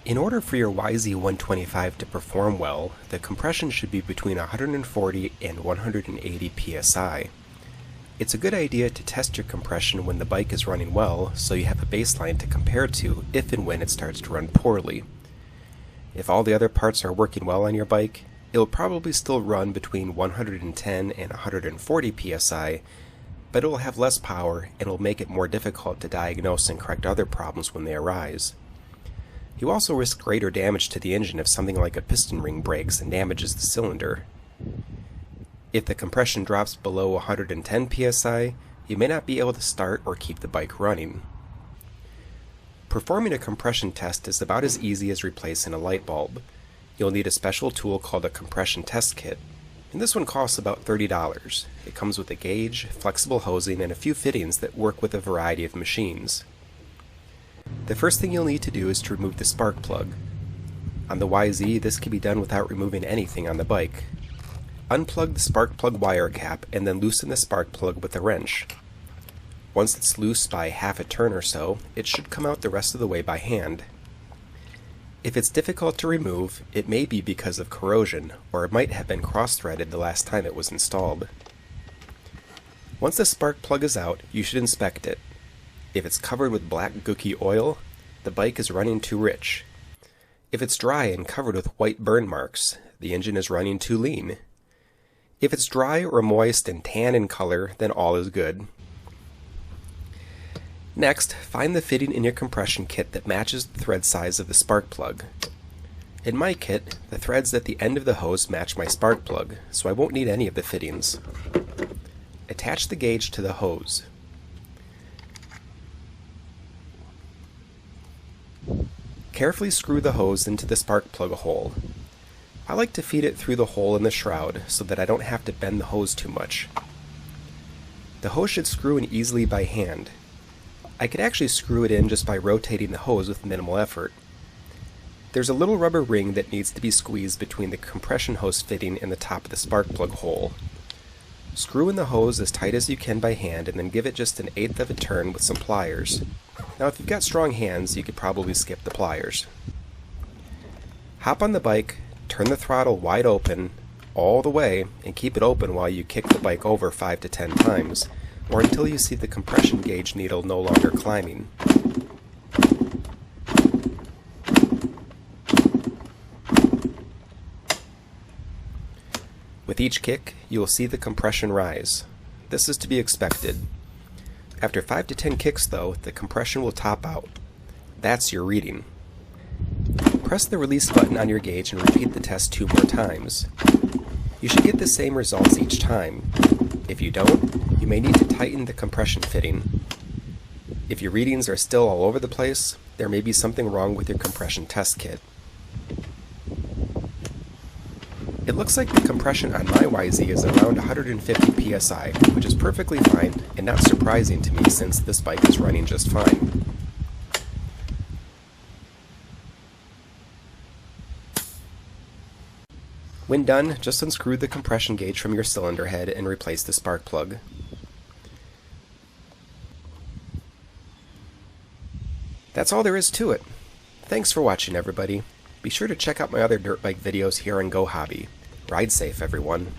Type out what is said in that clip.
In order for your YZ125 to perform well, the compression should be between 140 and 180 psi. It's a good idea to test your compression when the bike is running well, so you have a baseline to compare to if and when it starts to run poorly. If all the other parts are working well on your bike, it'll probably still run between 110 and 140 psi, but it will have less power and will make it more difficult to diagnose and correct other problems when they arise. You also risk greater damage to the engine if something like a piston ring breaks and damages the cylinder. If the compression drops below 110 psi, you may not be able to start or keep the bike running. Performing a compression test is about as easy as replacing a light bulb. You'll need a special tool called a compression test kit, and this one costs about $30. It comes with a gauge, flexible hosing, and a few fittings that work with a variety of machines. The first thing you'll need to do is to remove the spark plug. On the YZ, this can be done without removing anything on the bike. Unplug the spark plug wire cap and then loosen the spark plug with a wrench. Once it's loose by half a turn or so, it should come out the rest of the way by hand. If it's difficult to remove, it may be because of corrosion, or it might have been cross-threaded the last time it was installed. Once the spark plug is out, you should inspect it. If it's covered with black gooky oil, the bike is running too rich. If it's dry and covered with white burn marks, the engine is running too lean. If it's dry or moist and tan in color, then all is good. Next, find the fitting in your compression kit that matches the thread size of the spark plug. In my kit, the threads at the end of the hose match my spark plug, so I won't need any of the fittings. Attach the gauge to the hose. Carefully screw the hose into the spark plug hole. I like to feed it through the hole in the shroud so that I don't have to bend the hose too much. The hose should screw in easily by hand. I could actually screw it in just by rotating the hose with minimal effort. There's a little rubber ring that needs to be squeezed between the compression hose fitting and the top of the spark plug hole. Screw in the hose as tight as you can by hand and then give it just 1/8 of a turn with some pliers. Now if you've got strong hands, you could probably skip the pliers. Hop on the bike, turn the throttle wide open all the way, and keep it open while you kick the bike over 5 to 10 times, or until you see the compression gauge needle no longer climbing. With each kick, you will see the compression rise. This is to be expected. After 5 to 10 kicks though, the compression will top out. That's your reading. Press the release button on your gauge and repeat the test 2 more times. You should get the same results each time. If you don't, you may need to tighten the compression fitting. If your readings are still all over the place, there may be something wrong with your compression test kit. It looks like the compression on my YZ is around 150 psi, which is perfectly fine and not surprising to me since this bike is running just fine. When done, just unscrew the compression gauge from your cylinder head and replace the spark plug. That's all there is to it. Thanks for watching, everybody. Be sure to check out my other dirt bike videos here on Go Hobby. Ride safe, everyone.